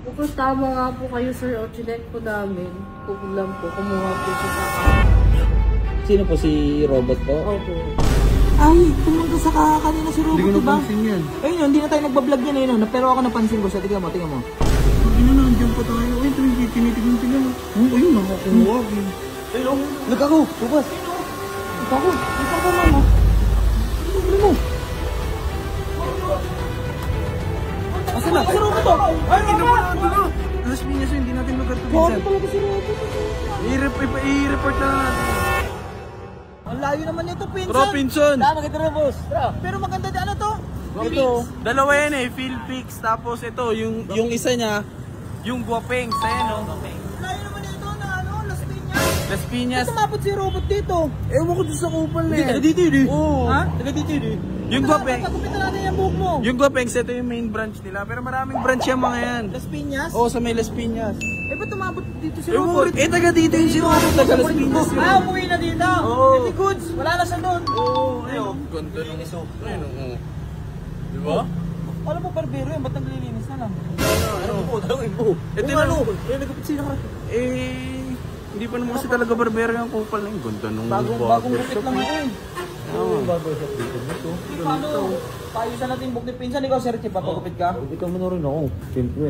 Opo, tama nga po kayo, sir. O, chinek po namin. Kukulang po. Kumuha po siya sa Sino po, si Robot po? Opo. Ay, pumunta sa kanina si Robot, Hindi ko diba? napansin yan. Ayun yun, hindi na tayo nagbablog yan, ayun. Pero ako napansin ko siya. Tingnan mo, tingnan mo. Hindi na nandiyan pa tayo. Ay, ito yung tinitignan. Ayun, nakakuha. Ayun, oh. Nagkako. Bukas. Nagkako. Nagkako na mo. Ano mo? Asan na? Si Robot to? Ay, hindi na pala. Las Piñas yun, hindi natin lugar to Bakit minsan. talaga si Robot? I-report na natin. Ang layo naman nito, Pinsan. Tara, Pinsan. Tara, maganda na, boss. Tara. Pero maganda din, ano to? Ito. Dalawa yan eh, Philpix. Tapos ito, yung isa niya, yung Guapengs. Ayan o. Layo naman nito na, ano, Las Piñas. Las Piñas. Ba't tumapot si Robot dito? Ewan ko doon sa kupal na Hindi, eh. taga dito yun eh. Oo. Ha? Taga dito yun eh. Yung Guapengs. Pagkupitan natin yung buhok mo. Yung Guapengs, ito yung main branch nila. Pero maraming branch yung mga yan. Las Piñas? Oo, sa may Las Piñas. Eh, ba't tumabot dito si Ewan ko, Robot? eh taga dito yung si Robot. Taga Las Piñas yun. Ah, umuwi na dito. Oo. Pretty goods. Wala na siya doon. Oo, ayun. Ganda nung iso. Ayun, oo. Di ba? Alam mo, barbero yan. Ba't naglilinis na lang? Ano po, dalawin po. Ito na. Eh, nagkapit sila ka. Hindi pa naman kasi talaga barbero yung kupal na yun. Ganda nung Bagong gupit lang ako eh. Oo. Barbershop dito. Paano? Paayusan natin yung buhok ni Pinsan. Ikaw, Sir Chip, papagupit ka? Ikaw mo na rin ako. Siyempre.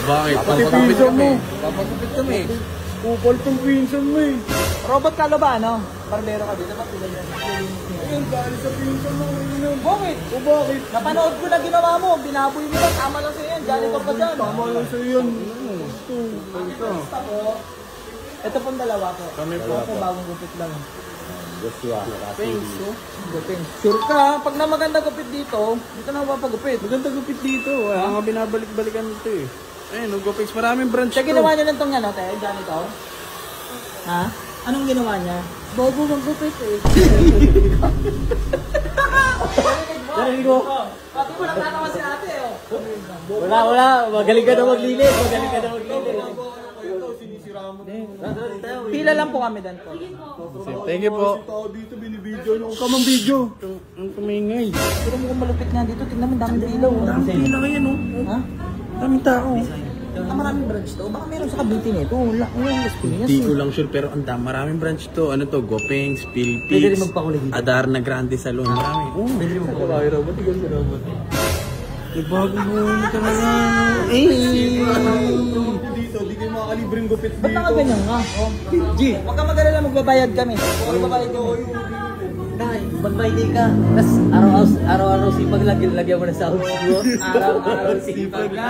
Bakit? Papagupit kami. Papagupit kami. Kupal tong pinsan mo eh. Robot ka ba, ano? Barbero ka dito. Ba't tulad yan? Ayun, dahil sa pinsan mo. Bakit? O bakit? Napanood ko na ginawa mo. Binaboy mo lang. Tama lang sa'yo yan. Jolly ka pa dyan. Tama lang sa'yo yan. Ito. Basta po. Ito pong dalawa po. Kami po. Ito bagong gupit lang. Joshua. Thanks. Gupit. Sure ka, pag na maganda gupit dito, dito na mapagupit. Maganda gupit dito. Wala nga binabalik-balikan ito eh. Ayun, Guapengs. Maraming branch Siya ginawa niya lang itong ano, te? Diyan ito? Ha? Anong ginawa niya? Bobo ng gupit eh. Galing ko. Pati mo natatawa si ate, oh. Wala. Magaling ka na maglinis. Pila lang po kami doon po. Thank you po. Tao dito, binibidyo niyo. Huwag ka mang video. Ang tumingay. Pero mukhang malupit nga dito. Tingnan mo, daming ilaw. Daming pila ngayon oh. Ha? Daming tao. Maraming branch to. Baka meron sa Cavite nito. Wala. Las Piñas. Hindi ko lang sure pero ang maraming branch to. Ano to? Guapengs, Pwede rin Philpix, magpakulay dito. Adarna Grande Salon. Marami. Oo. Pwede mo po kami. Bago mo ka na yan. Dito, di kayo makakalibreng gupit Ba't nakaganyan nga? G. Huwag ka mag-alala, magbabayad kami. Magbabayad ko. Dahil, mag-Friday ka. Tapos araw-araw sipag lagyan mo na sa house mo. Araw-araw sipag na.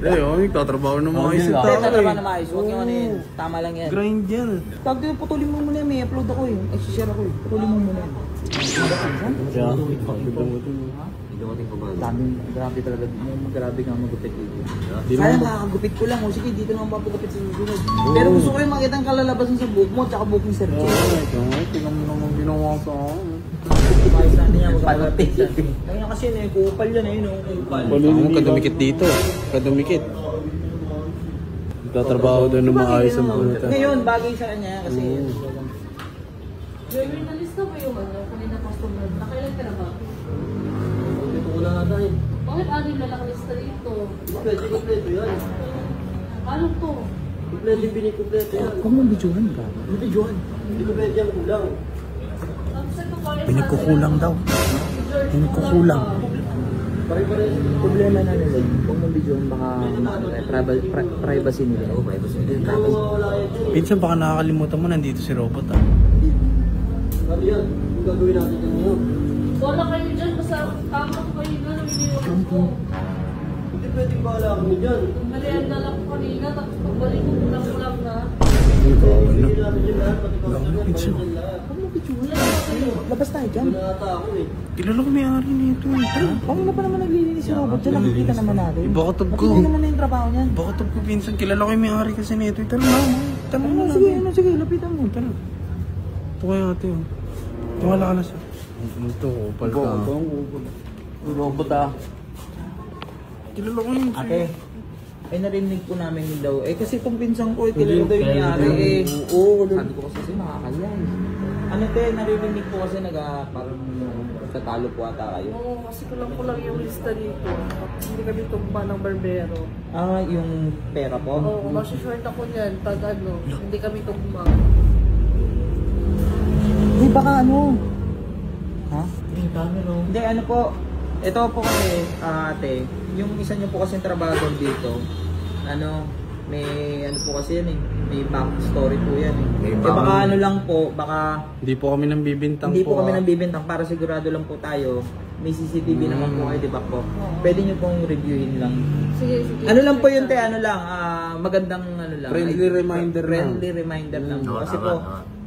Ay, nagtatrabaho ng mga isang Hindi, tao tatrabaho na eh. maayos. Huwag yung ano yun. Tama lang yan. Grind yan. Tawag din, putulin mo muna yan. May upload ako eh. Ay, share ako eh. Putulin mo muna yan. Grabe talaga. Grabe ka magupit dito. Kaya makakagupit ko lang. O sige, dito naman papagupit sa susunod. Pero gusto ko yung makita ang kalalabasan sa buhok mo tsaka buhok ni Sir Che. Tingnan mo naman ginawa sa akin. Ayos natin yan. Magpagupit. Kaya kasi yun eh. Kupal yan eh. Kupal. Ang kadumikit dito. Kadumikit. Nagtatrabaho doon ng maayos ang bunutan. Ngayon, bagay sa kanya kasi Jeremy, nalista mo yung ano, kanina customer. Nakailan ka na ba? Ito ko lang ata eh. Bakit anim na nakalista dito? Kompleto yan. Ano to? Kompleto yung binikumpleto yan. huwag mong videohan ka. Hindi ko pwede yan kulang. Tapos ito pa rin Pinagkukulang daw. Pinagkukulang. Pare-pare. Problema na nila. Huwag mong videohan baka privacy nila. Oo, privacy. Pinsan baka nakakalimutan mo nandito si Robot ah. Sabi yan, kung gagawin natin yan ngayon. Wala kayo dyan, basta tama ko kayo na iniwan ko. Hindi pwedeng bahala kami dyan. Merienda lang ko kanina, tapos pagbalik ko kulang na. Hindi namin dyan lahat, pati pa Pinsan. Huwag mong videohan. Labas tayo dyan. nata ako eh. Kilala ko may-ari nito eh. Kanina pa naman naglilinis si Robot dyan. Nakikita naman natin. Bakatob ko. Matindi naman na yung trabaho niyan. Bakatob ko pinsan. Kilala ko yung may-ari kasi nito. Tara na. Tara na. Sige, lapitan mo. Tara. Ito kaya ate oh. Tiwala ka na siya. Ito, upal ka. Robot ah. Kilala ko yun. Ate, ay narinig po namin yun daw. Eh kasi itong pinsang ko, kilala daw yung nangyari eh. Oo, sabi ko kasi makakaya eh. Ano te, naririnig po kasi parang tatalo po ata kayo. Oo, kasi kulang ko lang yung lista dito. Hindi kami tugma ng barbero. Ah, yung pera po? Oo, masishort ako niyan pag ano, hindi kami tugma. Hindi, baka ano? Ha? Hindi, dami no. Hindi, ano po. Ito po kasi, ate, yung isa niyo po kasi trabaho dito, ano, may ano po kasi yan eh, may back story po yan eh. May Baka ano lang po, baka Hindi po kami nang bibintang hindi po kami nang bibintang para sigurado lang po tayo. May CCTV naman po kayo, di ba po? Pwede niyo pong reviewin lang. Sige, sige. Ano lang po yun, te, ano lang, magandang ano lang. Friendly reminder lang. Friendly reminder lang po. Kasi po,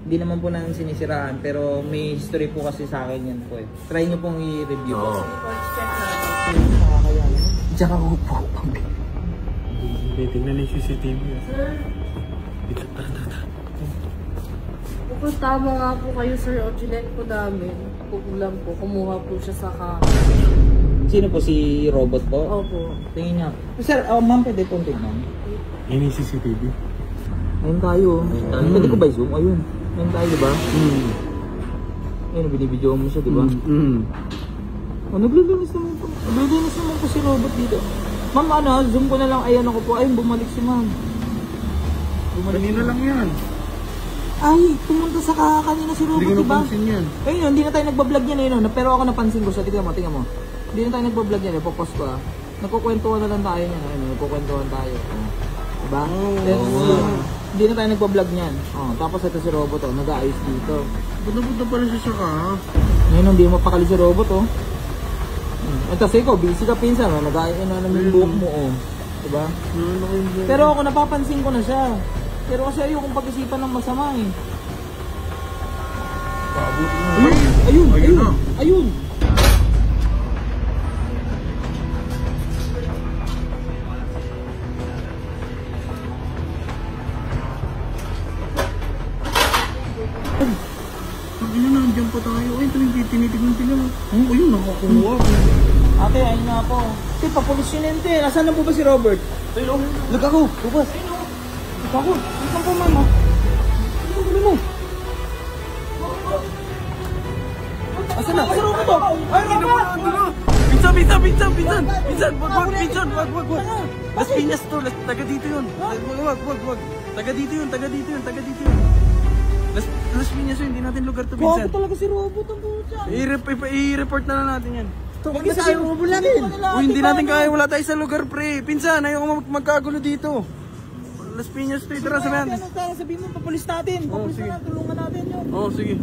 hindi naman po namin sinisiraan, pero may history po kasi sa akin yan po eh. Try niyo pong i-review po. Reports check natin. Nakakaya naman. Diyan ako po. Tingnan yung CCTV. Sir, kung tama nga po kayo sir, o chinek po namin, kukulang po, kumuha po siya sa Sino po, si Robot po? Opo. Tingin niya. Sir, ma'am, pwede pong tingnan. Yan yung CCTV. Ayun tayo. Pwede ko ba i-zoom? Ayun. Ayun tayo, di ba? Ayun, binibidyo mo siya, di ba? Oh, naglilinis naman po. Naglilinis naman po si Robot dito. Ma'am, ano, zoom ko na lang. Ayan ako po. Ayun, bumalik si ma'am. Kanina lang yan. Ay, pumunta sa kanina si Robot, Hindi ko di ba? napansin yan. Ayun, hindi na tayo nagbablog yan. Ayun, pero ako napansin ko siya. Tingnan mo. Hindi na tayo nagbablog yan. Ipopost ko Nagkukwentuhan na lang tayo niyan. Ayun, nagkukwentuhan tayo. Diba? Hindi na tayo nagbablog niyan. Tapos ito si Robot, nag-aayos dito. Punta pala siya sa ka. Ngayon, hindi mo mapakali si Robot, Ito, sige ko, busy ka pinsan, nag-aayos na naman yung buhok mo, Diba? Pero ako, napapansin ko na siya. Pero kasi ayokong pag-isipan ng masama, Ayun! Ano na, nandiyan pa tayo. Ay, ito yung tinitignan sila. Ayun, nakakuha. Ate, ayun nga po. Ate, papulis yun yun, te. Nasaan na po ba si Robert? Ayun, Look ako, bukas. Look ako. Look ako, mama. Ano mo? Asan na? Si Robert to? Ay, Robert! Pinsan! Wag! Las Piñas to, taga dito yun. Wag. Taga dito yun. Las Piñas yun, hindi natin lugar to, Gago pinsan. talaga si Robert ang puta. I-report na lang natin yan. Huwag na tayo Robert natin. Hindi natin kaya, wala tayo sa lugar, pre. Pinsan, ayoko magkagulo dito. Las Piñas to, tara sabihan. Sabihin mo, papulis natin. Papulis na, tulungan natin yun. Oo, sige.